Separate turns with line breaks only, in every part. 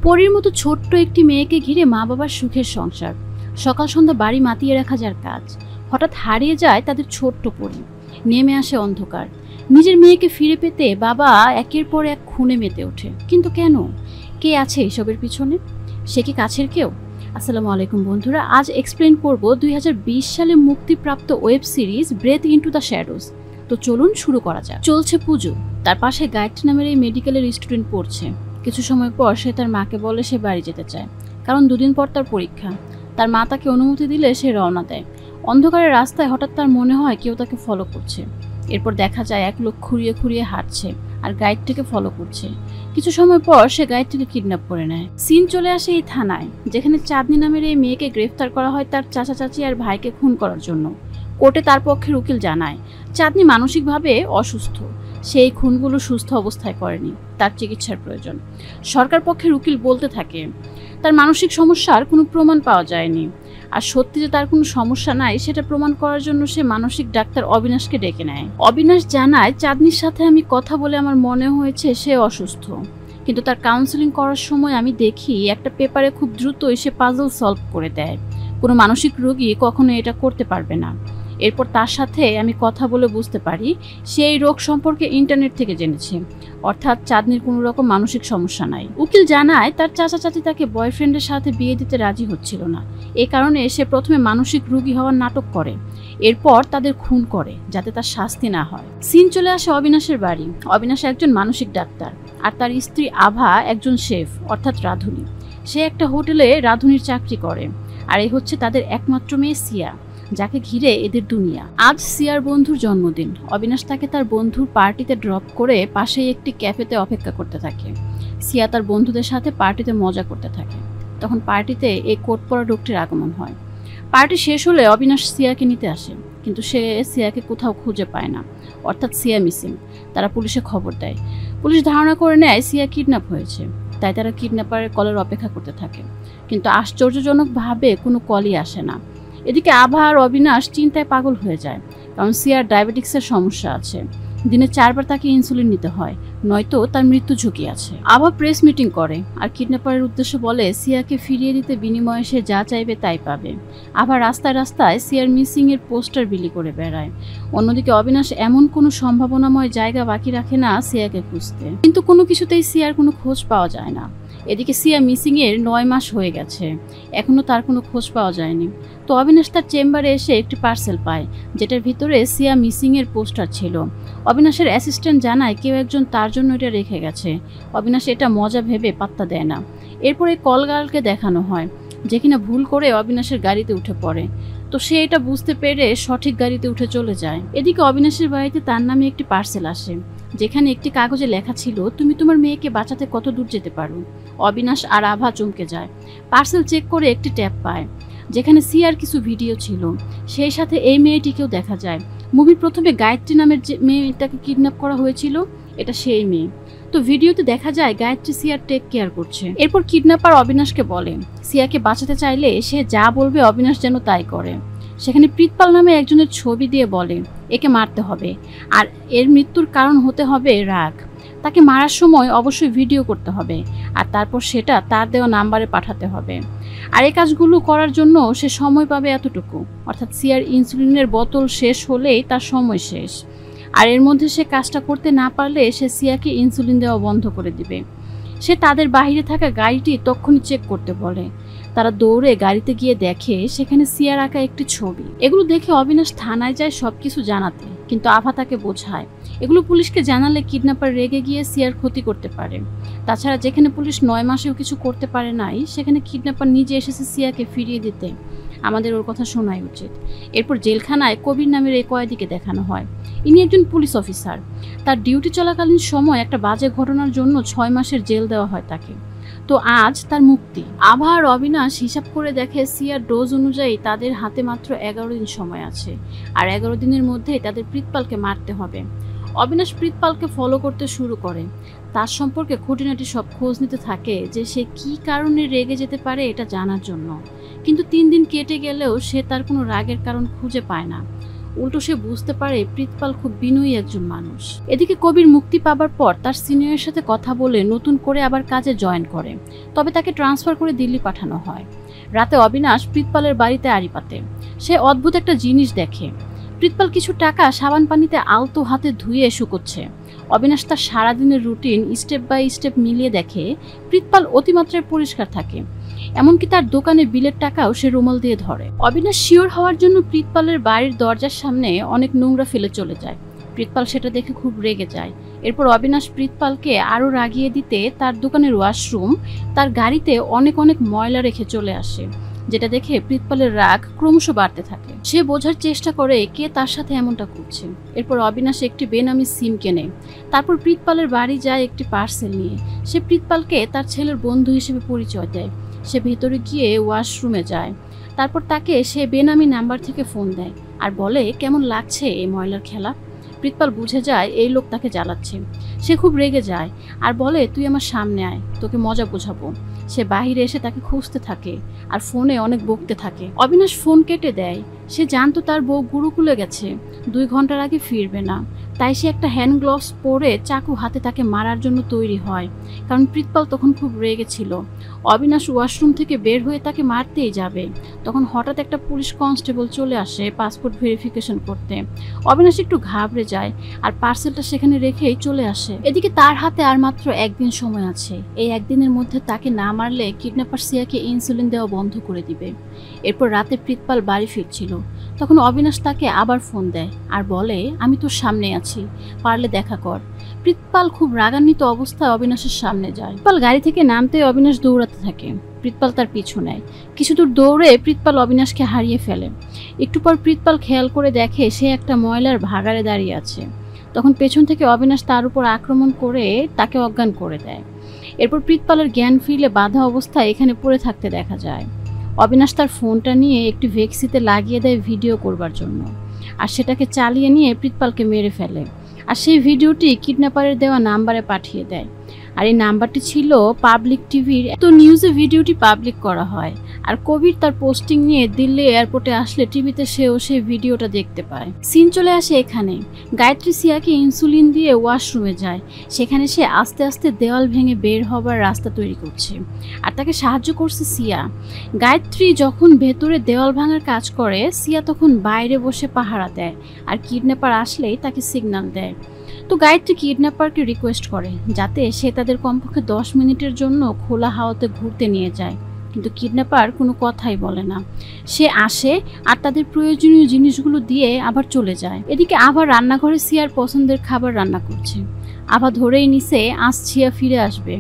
পরীর মতো ছোট্ট একটি মেয়েকে ঘিরে মা বাবার সুখের সংসার, সকাল সন্ধ্যা বাড়ি মাতিয়ে রাখা যার কাজ, হঠাৎ হারিয়ে যায় তাদের ছোট্ট পরী। নেমে আসে অন্ধকার। নিজের মেয়েকে ফিরে পেতে বাবা একের পর এক খুনে মেতে ওঠে। কিন্তু কেন? কে আছে এসবের পিছনে? সে কি কাছের কেউ? আসসালামু আলাইকুম বন্ধুরা, আজ এক্সপ্লেন করব 2020 সালে মুক্তিপ্রাপ্ত web series breath into the shadows. তো চলুন শুরু করা যাক। চলছে পুজো, তার পাশে গায়ত্রী নামের এই মেডিকেলের স্টুডেন্ট পড়ছে। কিছু সময় পর সে তার মাকে বলে সে বাড়ি যেতে চায়, কারণ দুদিন পর তার পরীক্ষা। তার মা তাকে অনুমতি দিলে সে রওনা দেয়। অন্ধকারের রাস্তায় হঠাৎ তার মনে হয় কেউ তাকে ফলো করছে। এরপর দেখা যায় এক লোক খুঁড়িয়ে খুঁড়িয়ে হাঁটছে আর গাইডটিকে ফলো করছে। কিছু সময় পর সে গাইডটিকে কিডন্যাপ করে নেয়। সিন চলে আসে এই থানায়, যেখানে চাঁদনি নামের এই মেয়েকে গ্রেফতার করা হয় তার চাচা চাচি আর ভাইকে খুন করার জন্য। কোর্টে তার পক্ষের উকিল জানায় চাঁদনি মানসিকভাবে অসুস্থ, সেই খুনগুলো সুস্থ অবস্থায় করেনি, তার চিকিৎসার প্রয়োজন। সরকার পক্ষের উকিল বলতে থাকে তার মানসিক সমস্যার কোনো প্রমাণ পাওয়া যায়নি, আর সত্যি যে তার কোনো সমস্যা নাই সেটা প্রমাণ করার জন্য সে মানসিক ডাক্তার অবিনাশকে ডেকে নেয়। অবিনাশ জানায় চাঁদনির সাথে আমি কথা বলে আমার মনে হয়েছে সে অসুস্থ, কিন্তু তার কাউন্সেলিং করার সময় আমি দেখি একটা পেপারে খুব দ্রুতই সে পাজল সলভ করে দেয়। কোনো মানসিক রোগী কখনো এটা করতে পারবে না। এরপর তার সাথে আমি কথা বলে বুঝতে পারি সে এই রোগ সম্পর্কে ইন্টারনেট থেকে জেনেছে, অর্থাৎ চাঁদনির কোনো রকম মানসিক সমস্যা নাই। উকিল জানায় তার চাচা চাচি তাকে বয়ফ্রেন্ডের সাথে বিয়ে দিতে রাজি হচ্ছিল না, এ কারণে সে প্রথমে মানসিক রোগী হওয়ার নাটক করে, এরপর তাদের খুন করে যাতে তার শাস্তি না হয়। সিন চলে আসে অবিনাশের বাড়ি। অবিনাশ একজন মানসিক ডাক্তার আর তার স্ত্রী আভা একজন শেফ অর্থাৎ রাঁধুনি। সে একটা হোটেলে রাঁধুনির চাকরি করে, আর এই হচ্ছে তাদের একমাত্র মেয়ে সিয়া, যাকে ঘিরে এদের দুনিয়া। আজ সিয়ার বন্ধুর জন্মদিন। অবিনাশ তাকে তার বন্ধুর পার্টিতে ড্রপ করে পাশেই একটি ক্যাফেতে অপেক্ষা করতে থাকে। সিয়া তার বন্ধুদের সাথে পার্টিতে মজা করতে থাকে। তখন পার্টিতে এই কোট পরা লোকটির আগমন হয়। পার্টি শেষ হলে অবিনাশ সিয়াকে নিতে আসে, কিন্তু সে সিয়াকে কোথাও খুঁজে পায় না, অর্থাৎ সিয়া মিসিং। তারা পুলিশে খবর দেয়। পুলিশ ধারণা করে নেয় সিয়া কিডন্যাপ হয়েছে, তাই তারা কিডন্যাপারের কলের অপেক্ষা করতে থাকে, কিন্তু আশ্চর্যজনকভাবে কোনো কলই আসে না। এদিকে আভা আর অবিনাশ চিন্তায় পাগল হয়ে যায়, কারণ সিয়ার ডায়াবেটিক্সের সমস্যা আছে। দিনে 4 বার তাকে ইনসুলিন নিতে হয়, নয়তো তার মৃত্যু ঝুঁকি আছে। আভা প্রেস মিটিং করে আর কিডন্যাপারের উদ্দেশ্য বলে সিয়াকে ফিরিয়ে দিতে বিনিময়ে সে যা চাইবে তাই পাবে। আভা রাস্তায় রাস্তায় সিয়ার মিসিং এর পোস্টার বিলি করে বেড়ায়। অন্যদিকে অবিনাশ এমন কোনো সম্ভাবনাময় জায়গা বাকি রাখে না সিয়াকে খুঁজতে, কিন্তু কোনো কিছুতেই সিয়ার কোনো খোঁজ পাওয়া যায় না। এদিকে সিয়া মিসিং এর 9 মাস হয়ে গেছে, এখনো তার কোনো খোঁজ পাওয়া যায়নি। তো অবিনাশ তার চেম্বারে এসে একটি পার্সেল পায়, যেটার ভিতরে সিয়া মিসিং এর পোস্টার ছিল। অবিনাশের অ্যাসিস্ট্যান্ট জানায় কেউ একজন তার জন্য এটা রেখে গেছে। অবিনাশ এটা মজা ভেবে পাত্তা দেয় না। এরপরে কল গার্লকে দেখানো হয়, যে কিনা ভুল করে অবিনাশের গাড়িতে উঠে পড়ে। তো সে এটা বুঝতে পেরে সঠিক গাড়িতে উঠে চলে যায়। এদিকে অবিনাশের বাড়িতে তার নামে একটি পার্সেল আসে, যেখানে একটি কাগজে লেখা ছিল তুমি তোমার মেয়েকে বাঁচাতে কত দূর যেতে পারো। অবিনাশ আর আভা চমকে যায়। পার্সেল চেক করে একটি ট্যাব পায়, যেখানে সিয়ার কিছু ভিডিও ছিল। সেই সাথে এই মেয়েটিকেও দেখা যায়। মুভির প্রথমে গায়ত্রী নামের যে মেয়েটাকে কিডন্যাপ করা হয়েছিল, এটা সেই মেয়ে। তো ভিডিওতে দেখা যায় গায়ত্রী সিয়ার টেক কেয়ার করছে। এরপর কিডন্যাপার অবিনাশকে বলে সিয়াকে বাঁচাতে চাইলে সে যা বলবে অবিনাশ যেন তাই করে। সেখানে প্রীতপাল নামে একজনের ছবি দিয়ে বলে একে মারতে হবে, আর এর মৃত্যুর কারণ হতে হবে রাগ। তাকে মারার সময় অবশ্যই ভিডিও করতে হবে, আর তারপর সেটা তার দেওয়া নাম্বারে পাঠাতে হবে। আর এই কাজগুলো করার জন্য সে সময় পাবে এতটুকু, অর্থাৎ সিয়ার ইনসুলিনের বোতল শেষ হলেই তার সময় শেষ। আর এর মধ্যে সে কাজটা করতে না পারলে সে সিয়াকে ইনসুলিন দেওয়া বন্ধ করে দিবে। সে তাদের বাইরে থাকা গাড়িটি তখনই চেক করতে বলে। তারা দৌড়ে গাড়িতে গিয়ে দেখে সেখানে সিয়ার আঁকা একটি ছবি। এগুলো দেখে অবিনাশ থানায় যায় সবকিছু জানাতে, কিন্তু আভা তাকে বোঝায় এগুলো পুলিশকে জানালে কিডন্যাপার রেগে গিয়ে সিয়ার ক্ষতি করতে পারে। তাছাড়া যেখানে পুলিশ 9 মাসেও কিছু করতে পারে নাই, সেখানে কিডন্যাপার নিজে এসেছে সিয়াকে ফিরিয়ে দিতে। আমাদের ওর কথা শোনাই উচিত। এরপর জেলখানায় কবির নামের এই কয়েদিকে দেখানো হয়। ইনি একজন পুলিশ অফিসার। তার ডিউটি চলাকালীন সময় একটা বাজে ঘটনার জন্য 6 মাসের জেল দেওয়া হয় তাকে। তো আজ তার মুক্তি। আভা আর অবিনাশ হিসাব করে দেখে সিয়ার ডোজ অনুযায়ী তাদের হাতে মাত্র 11 দিন সময় আছে, আর 11 দিনের মধ্যেই তাদের প্রীতপালকে মারতে হবে। অবিনাশ প্রীতপালকে ফলো করতে শুরু করে, তার সম্পর্কে খুঁটিনাটি সব খোঁজ নিতে থাকে যে সে কী কারণে রেগে যেতে পারে এটা জানার জন্য। কিন্তু 3 দিন কেটে গেলেও সে তার কোনো রাগের কারণ খুঁজে পায় না। উল্টো সে বুঝতে পারে প্রীতপাল খুব বিনয়ী একজন মানুষ। এদিকে কবির মুক্তি পাবার পর তার সিনিয়রের সাথে কথা বলে নতুন করে আবার কাজে জয়েন করে, তবে তাকে ট্রান্সফার করে দিল্লি পাঠানো হয়। রাতে অবিনাশ প্রীতপালের বাড়িতে আড়ি পাতে। সে অদ্ভুত একটা জিনিস দেখে। প্রীতপাল কিছু টাকা সাবান পানিতে আলতো হাতে ধুয়ে শুকোচ্ছে। অবিনাশ তার সারাদিনের রুটিন স্টেপ বাই স্টেপ মিলিয়ে দেখে প্রীতপাল অতিমাত্রায় পরিষ্কার থাকে, এমনকি তার দোকানে বিলের টাকাও সে রুমাল দিয়ে ধরে। অবিনাশ শিওর হওয়ার জন্য প্রীতপালের বাড়ির দরজার সামনে অনেক নোংরা ফেলে চলে যায়। প্রীতপাল সেটা দেখে খুব রেগে যায়। এরপর অবিনাশ প্রীতপালকে আরও রাগিয়ে দিতে তার দোকানের ওয়াশরুম, তার গাড়িতে অনেক অনেক ময়লা রেখে চলে আসে, যেটা দেখে প্রীতপালের রাগ ক্রমশ বাড়তে থাকে। সে বোঝার চেষ্টা করে কে তার সাথে এমনটা করছে। এরপর অবিনাশ একটি বেনামি সিম কেনে। তারপর প্রীতপালের বাড়ি যায় একটি পার্সেল নিয়ে। সে প্রীতপালকে তার ছেলের বন্ধু হিসেবে পরিচয় দেয়। সে ভেতরে গিয়ে ওয়াশরুমে যায়। তারপর তাকে সে বেনামি নাম্বার থেকে ফোন দেয় আর বলে কেমন লাগছে এই ময়লার খেলা। প্রীতপাল বুঝে যায় এই লোক তাকে জ্বালাচ্ছে। সে খুব রেগে যায় আর বলে তুই আমার সামনে আয়, তোকে মজা বোঝাবো। সে বাহিরে এসে তাকে খুঁজতে থাকে আর ফোনে অনেক বকতে থাকে। অবিনাশ ফোন কেটে দেয়। সে জানতো তার বউ গুরুকুলে গেছে, 2 ঘন্টার আগে ফিরবে না। তাই সে একটা হ্যান্ড গ্লাভস পরে চাকু হাতে তাকে মারার জন্য তৈরি হয়, কারণ প্রীতপাল তখন খুব রেগে ছিল। অবিনাশ ওয়াশরুম থেকে বের হয়ে তাকে মারতেই যাবে, তখন হঠাৎ একটা পুলিশ কনস্টেবল চলে আসে পাসপোর্ট ভেরিফিকেশন করতে। অবিনাশ একটু ঘাবড়ে যায় আর পার্সেলটা সেখানে রেখেই চলে আসে। এদিকে তার হাতে আর মাত্র 1 দিন সময় আছে। এই 1 দিনের মধ্যে তাকে না মারলে কিডন্যাপার সিয়াকে ইনসুলিন দেওয়া বন্ধ করে দিবে। এরপর রাতে প্রীতপাল বাড়ি ফিরছিল, তখন অবিনাশ তাকে আবার ফোন দেয় আর বলে আমি তোর সামনে আছি, পারলে দেখা কর। প্রীতপাল খুব রাগান্বিত অবস্থায় অবিনাশের সামনে যায়। প্রীতপাল গাড়ি থেকে নামতে অবিনাশ দৌড়াতে থাকে। প্রীতপাল তার পিছু নেয়। কিছু দূর দৌড়ে প্রীতপাল অবিনাশকে হারিয়ে ফেলে। একটু পর প্রীতপাল খেয়াল করে দেখে সে একটা ময়লার ভাগাড়ে দাঁড়িয়ে আছে। তখন পেছন থেকে অবিনাশ তার উপর আক্রমণ করে তাকে অজ্ঞান করে দেয়। এরপর প্রীতপালের জ্ঞান ফিরলে বাধা অবস্থায় এখানে পড়ে থাকতে দেখা যায়। অবিনাশ তার ফোনটা নিয়ে একটি ভেক্সিতে লাগিয়ে দেয় ভিডিও করবার জন্য, আর সেটাকে চালিয়ে নিয়ে প্রীতপালকে মেরে ফেলে। আর সেই ভিডিওটি কিডন্যাপারের দেওয়া নাম্বারে পাঠিয়ে দেয়। আর এই নাম্বারটি ছিল পাবলিক টিভির। তো নিউজে ভিডিওটি পাবলিক করা হয়। আর কবির তার পোস্টিং নিয়ে দিল্লি এয়ারপোর্টে আসলে টিভিতে সেও সেই ভিডিওটা দেখতে পায়। সিন চলে আসে এখানে। গায়ত্রী সিয়াকে ইনসুলিন দিয়ে ওয়াশরুমে যায়। সেখানে সে আস্তে আস্তে দেওয়াল ভেঙে বের হবার রাস্তা তৈরি করছে, আর তাকে সাহায্য করছে সিয়া। গায়ত্রী যখন ভেতরে দেওয়াল ভাঙার কাজ করে, সিয়া তখন বাইরে বসে পাহারা দেয় আর কিডন্যাপার আসলেই তাকে সিগন্যাল দেয়। তো গায়ত্রী কিডন্যাপারকে রিকোয়েস্ট করে যাতে সে তাদের কমপক্ষে 10 মিনিটের জন্য খোলা হাওয়াতে ঘুরতে নিয়ে যায়, কিন্তু কিডন্যাপার কোনো কথাই বলে না। সে আসে আর তাদের প্রয়োজনীয় জিনিসগুলো দিয়ে আবার চলে যায়। এদিকে আবার রান্নাঘরে সিয়ার পছন্দের খাবার রান্না করছে। আভা ধরেই নিছে আজ সিয়া ফিরে আসবে।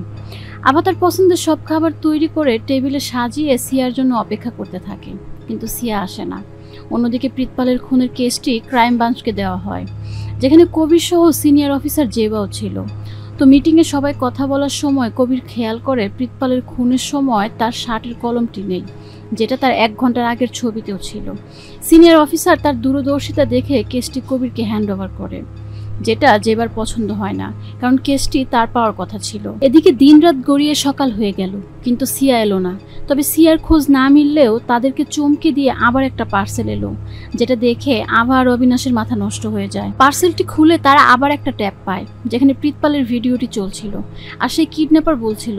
আভা তার পছন্দের সব খাবার তৈরি করে টেবিলে সাজিয়ে সিয়ার জন্য অপেক্ষা করতে থাকে, কিন্তু সিয়া আসে না। অন্যদিকে প্রীতপালের খুনের কেসটি ক্রাইম ব্রাঞ্চকে দেওয়া হয়, যেখানে কবির সহ সিনিয়র অফিসার জেবাও ছিল। তো মিটিংয়ে সবাই কথা বলার সময় কবির খেয়াল করে প্রীতপালের খুনের সময় তার শার্টের কলমটি নেই, যেটা তার 1 ঘন্টার আগের ছবিতেও ছিল। সিনিয়র অফিসার তার দূরদর্শিতা দেখে কেসটি কবিরকে হ্যান্ড ওভার করে, যেটা জেবার পছন্দ হয় না, কারণ কেসটি তার পাওয়ার কথা ছিল। এদিকে দিনরাত গড়িয়ে সকাল হয়ে গেল, কিন্তু সিয়া এলো না। তবে সিয়ার খোঁজ না মিললেও তাদেরকে চমকে দিয়ে আবার একটা পার্সেল এলো, যেটা দেখে আবার অবিনাশের মাথা নষ্ট হয়ে যায়। পার্সেলটি খুলে তারা আবার একটা ট্যাপ পায়, যেখানে প্রীতপালের ভিডিওটি চলছিল। আর সেই কিডন্যাপার বলছিল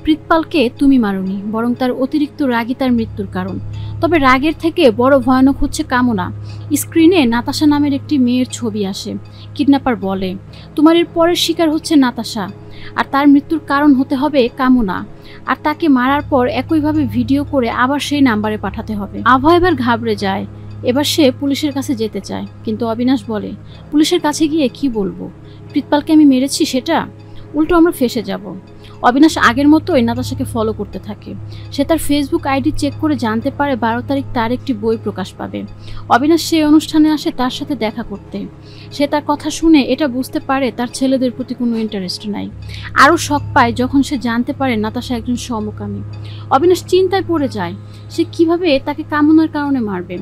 প্রীতপালকে তুমি মারোনি, বরং তার অতিরিক্ত রাগই তার মৃত্যুর কারণ। তবে রাগের থেকে বড় ভয়ানক হচ্ছে কামনা। স্ক্রিনে নাতাশা নামের একটি মেয়ের ছবি আসে। কিডন্যাপার বলে তোমার এর পরের শিকার হচ্ছে নাতাশা, আর তার মৃত্যুর কারণ হতে হবে কামনা, আর তাকে মারার পর একইভাবে ভিডিও করে আবার সেই নাম্বারে পাঠাতে হবে। আভা এবার ঘাবড়ে যায়। এবার সে পুলিশের কাছে যেতে চায়, কিন্তু অবিনাশ বলে পুলিশের কাছে গিয়ে কি বলবো? প্রীতপালকে আমি মেরেছি সেটা? উল্টো আমরা ফেসে যাব। অবিনাশ আগের মতোই নাতাশাকে ফলো করতে থাকে। সে তার ফেসবুক আইডি চেক করে জানতে পারে 12 তারিখ তার একটি বই প্রকাশ পাবে। অবিনাশ সেই অনুষ্ঠানে আসে তার সাথে দেখা করতে। সে তার কথা শুনে এটা বুঝতে পারে তার ছেলেদের প্রতি কোনো ইন্টারেস্ট নাই। আরও শক পায় যখন সে জানতে পারে নাতাশা একজন সমকামী। অবিনাশ চিন্তায় পড়ে যায় সে কিভাবে তাকে কামনার কারণে মারবে।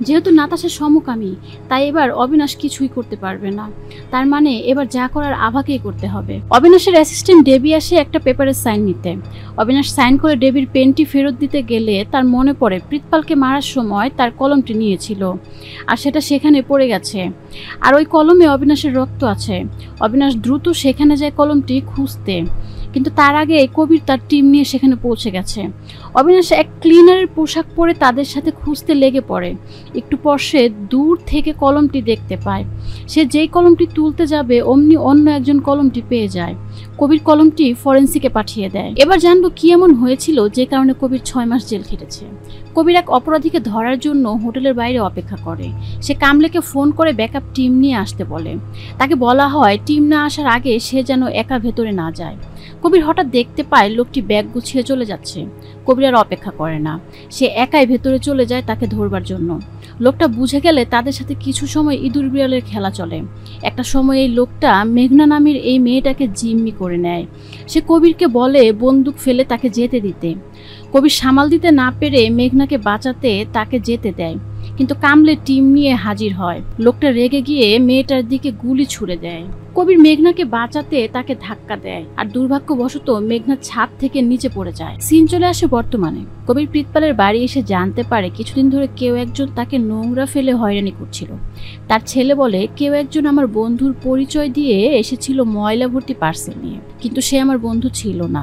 যেহেতু নাতাশা সমকামী, তাই এবার অবিনাশ কিছুই করতে পারবে না। তার মানে এবার যা করার আভাকেই করতে হবে। অবিনাশের অ্যাসিস্ট্যান্ট ডেবি আসে একটা পেপারের সাইন নিতে। অবিনাশ সাইন করে ডেবির পেনটি ফেরত দিতে গেলে তার মনে পড়ে প্রীতপালকে মারার সময় তার কলমটি নিয়েছিল, আর সেটা সেখানে পড়ে গেছে। আর ওই কলমে অবিনাশের রক্ত আছে। অবিনাশ দ্রুত সেখানে যায় কলমটি খুঁজতে, কিন্তু তার আগে কবির তার টিম নিয়ে সেখানে পৌঁছে গেছে। অবিনাশ এক ক্লিনারের পোশাক পরে তাদের সাথে খুঁজতে লেগে পড়ে। একটু পর সে দূর থেকে কলমটি দেখতে পায়। সে যেই কলমটি তুলতে যাবে অমনি অন্য একজন কলমটি পেয়ে যায়। কবির কলমটি ফরেন্সিকে পাঠিয়ে দেয়। এবার জানবো কি এমন হয়েছিল যে কারণে কবির 6 মাস জেল খেটেছে। কবির এক অপরাধীকে ধরার জন্য হোটেলের বাইরে অপেক্ষা করে। সে কামলেকে ফোন করে ব্যাকআপ টিম নিয়ে আসতে বলে। তাকে বলা হয় টিম না আসার আগে সে যেন একা ভেতরে না যায়। কবির হঠাৎ দেখতে পায় লোকটি ব্যাগ গুছিয়ে চলে যাচ্ছে। কবির আর অপেক্ষা করে না, সে একাই ভেতরে চলে যায় তাকে ধরবার জন্য। লোকটা বুঝে গেলে তাদের সাথে কিছু সময় ইঁদুর বিড়ালের খেলা চলে। একটা সময় এই লোকটা মেঘনা নামের এই মেয়েটাকে জিম্মি করে নেয়। সে কবিরকে বলে বন্দুক ফেলে তাকে যেতে দিতে। কবির সামাল দিতে না পেরে মেঘনাকে বাঁচাতে তাকে যেতে দেয়, কিন্তু কামলে টিম নিয়ে হাজির হয়। লোকটা রেগে গিয়ে মেয়েটার দিকে গুলি ছুড়ে দেয়। কবির মেঘনাকে বাঁচাতে তাকে ধাক্কা দেয়, আর দুর্ভাগ্যবশত মেঘনা ছাদ থেকে নিচে পড়ে যায়। সিন চলে আসে বর্তমানে। কবির প্রীতপালের বাড়ি এসে জানতে পারে কিছুদিন ধরে কেউ একজন তাকে নোংরা ফেলে হয়রানি করছিল। তার ছেলে বলে কেউ একজন আমার বন্ধুর পরিচয় দিয়ে এসেছিল ময়লা ভর্তি পার্সেল নিয়ে, কিন্তু সে আমার বন্ধু ছিল না।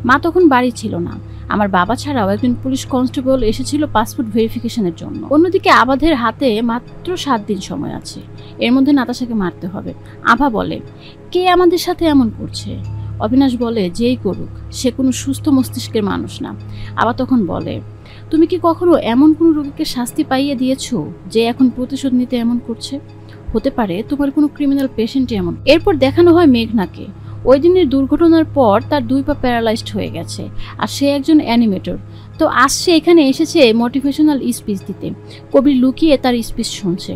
মা তখন বাড়ি ছিল না। আমার বাবা ছাড়াও একজন পুলিশ কনস্টেবল এসেছিল পাসপোর্ট ভেরিফিকেশনের জন্য। অন্যদিকে আবাদের হাতে মাত্র 7 দিন সময় আছে, এর মধ্যে নাতাশাকে মারতে হবে। আভা বলে কে আমাদের সাথে এমন করছে? অবিনাশ বলে যেই করুক, সে কোনো সুস্থ মস্তিষ্কের মানুষ না। আভা তখন বলে তুমি কি কখনো এমন কোনো রোগীকে শাস্তি পাইয়ে দিয়েছো যে এখন প্রতিশোধ নিতে এমন করছে? হতে পারে তোমার কোনো ক্রিমিনাল পেশেন্টই এমন। এরপর দেখানো হয় মেঘনাকে। ওই দিনের দুর্ঘটনার পর তার 2 পা প্যারালাইজড হয়ে গেছে, আর সে একজন অ্যানিমেটর। তো আজ সে এখানে এসেছে মোটিভেশনাল স্পিচ দিতে। কবির লুকিয়ে তার স্পিচ শুনছে।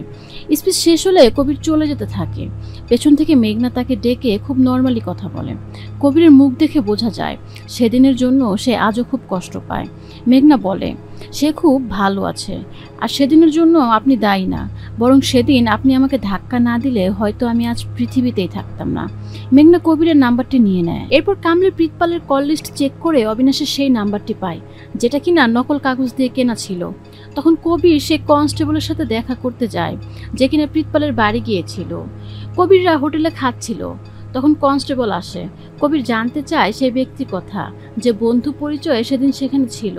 স্পিচ শেষ হলে কবির চলে যেতে থাকে। পেছন থেকে মেঘনা তাকে ডেকে খুব নর্মালি কথা বলে। কবিরের মুখ দেখে বোঝা যায় সেদিনের জন্য সে আজও খুব কষ্ট পায়। মেঘনা বলে সে খুব ভালো আছে, আর সেদিনের জন্য আপনি দায়ী না, বরং সেদিন আপনি আমাকে ধাক্কা না দিলে হয়তো আমি আজ পৃথিবীতেই থাকতাম না। মেঘনা কবিরের নাম্বারটি নিয়ে নেয়। এরপর কামলে প্রীতপালের কল লিস্ট চেক করে অবিনাশের সেই নাম্বারটি পায়, যেটা কিনা নকল কাগজ দিয়ে কেনা ছিল। তখন কবির সে কনস্টেবলের সাথে দেখা করতে যায়, যে কিনা প্রীতপালের বাড়ি গিয়েছিল। কবিররা হোটেলে খাচ্ছিল, তখন কনস্টেবল আসে। কবির জানতে চায় সেই ব্যক্তির কথা, যে বন্ধু পরিচয়ে সেদিন সেখানে ছিল।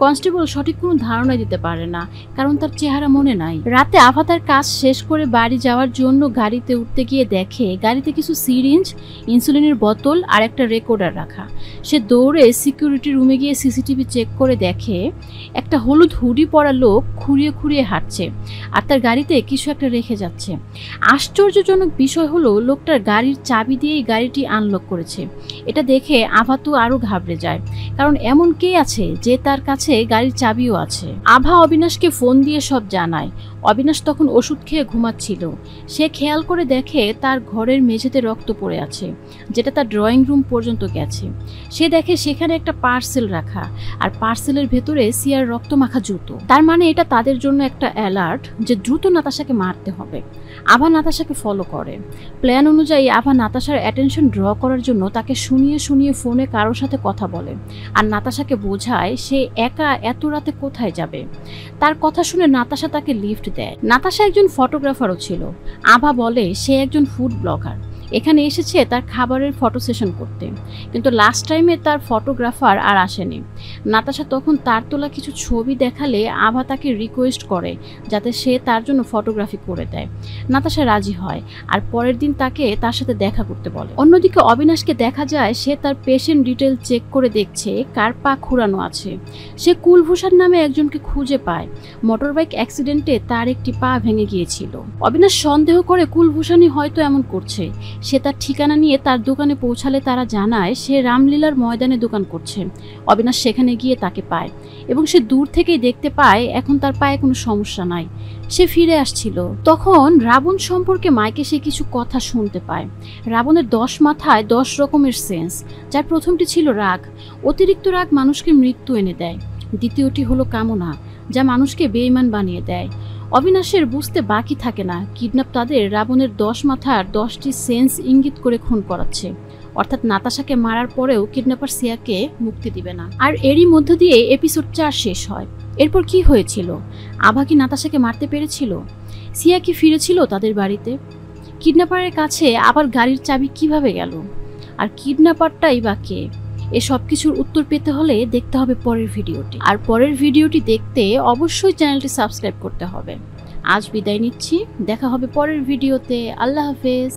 কনস্টেবল সঠিক কোনো ধারণা দিতে পারে না, কারণ তার চেহারা মনে নাই। রাতে আভা তার কাজ শেষ করে বাড়ি যাওয়ার জন্য গাড়িতে উঠতে গিয়ে দেখে গাড়িতে কিছু সিরিঞ্জ, ইনসুলিনের বোতল আর একটা রেকর্ডার রাখা। সে দৌড়ে সিকিউরিটি রুমে গিয়ে সিসিটিভি চেক করে দেখে একটা হলুদ হুডি পরা লোক খুঁড়িয়ে খুঁড়িয়ে হাঁটছে, আর তার গাড়িতে কিছু একটা রেখে যাচ্ছে। আশ্চর্যজনক বিষয় হলো লোকটার গাড়ির চাবি দিয়েই গাড়িটি আনলক করেছে। এটা দেখে আভা তো আরো ঘাবড়ে যায়, কারণ এমন কে আছে যে তার কাছে গাড়ির চাবিও আছে। আভা অবিনাশকে ফোন দিয়ে সব জানায়। অবিনাশ তখন ওষুধ খেয়ে ঘুমাচ্ছিল। সে খেয়াল করে দেখে তার ঘরের মেঝেতে রক্ত পড়ে আছে, যেটা তার ড্রয়িং রুম পর্যন্ত গেছে। সে দেখে সেখানে একটা পার্সেল রাখা, আর পার্সেলের ভেতরে সিয়ার রক্ত মাখা জুতো। তার মানে এটা তাদের জন্য একটা অ্যালার্ট যে দ্রুত নাতাশাকে মারতে হবে। আভা নাতাশাকে ফলো করে। প্ল্যান অনুযায়ী আভা নাতাশার অ্যাটেনশন ড্র করার জন্য তাকে শুনিয়ে শুনিয়ে ফোনে কারোর সাথে কথা বলে, আর নাতাশাকে বোঝায় সে একা এত রাতে কোথায় যাবে। তার কথা শুনে নাতাশা তাকে লিফট দেয়। নাতাশা একজন ফটোগ্রাফারও ছিল। আভা বলে সে একজন ফুড ব্লগার, এখানে এসেছে তার খাবারের ফটো সেশন করতে, কিন্তু লাস্ট টাইমে তার ফটোগ্রাফার আর আসেনি। নাতাশা তখন তার তোলা কিছু ছবি দেখালে আভা তাকে রিকোয়েস্ট করে যাতে সে তার জন্য ফটোগ্রাফি করে দেয়। নাতাশা রাজি হয়, আর পরের দিন তাকে তার সাথে দেখা করতে বলে। অন্যদিকে অবিনাশকে দেখা যায় সে তার পেশেন্ট ডিটেল চেক করে দেখছে কার পা খুঁড়ানো আছে। সে কুলভূষণ নামে একজনকে খুঁজে পায়। মোটরবাইক অ্যাক্সিডেন্টে তার একটি পা ভেঙে গিয়েছিল। অবিনাশ সন্দেহ করে কুলভূষণই হয়তো এমন করছে। সে তার ঠিকানা নিয়ে তার দোকানে পৌঁছালে তারা জানায় সে রামলীলার ময়দানে দোকান করছে। অবিনাশ সেখানে গিয়ে তাকে পায়, এবং সে দূর থেকেই দেখতে পায় এখন তার পায়ে কোনো সমস্যা নাই। সে ফিরে আসছিল। তখন রাবণ সম্পর্কে মাইকে সে কিছু কথা শুনতে পায়। রাবণের 10 মাথায় 10 রকমের সেন্স, যার প্রথমটি ছিল রাগ। অতিরিক্ত রাগ মানুষকে মৃত্যু এনে দেয়। দ্বিতীয়টি হলো কামনা, যা মানুষকে বেঈমান বানিয়ে দেয়। অবিনাশের বুঝতে বাকি থাকে না কিডন্যাপ তাদের রাবণের 10 মাথার 10টি সেন্স ইঙ্গিত করে খুন করাচ্ছে, অর্থাৎ নাতাশাকে মারার পরেও কিডন্যাপার সিয়াকে মুক্তি দিবে না। আর এরই মধ্য দিয়ে এপিসোড 4 শেষ হয়। এরপর কি হয়েছিল? আভা কি নাতাশাকে মারতে পেরেছিল? সিয়া কি ফিরেছিল তাদের বাড়িতে? কিডন্যাপারের কাছে আবার গাড়ির চাবি কিভাবে গেল? আর কিডন্যাপারটাই বা কে? এসব কিছুর উত্তর পেতে হলে দেখতে হবে পরের ভিডিওটি। আর পরের ভিডিওটি দেখতে অবশ্যই চ্যানেলটি সাবস্ক্রাইব করতে হবে। আজ বিদায় নিচ্ছি, দেখা হবে পরের ভিডিওতে। আল্লাহ হাফেজ।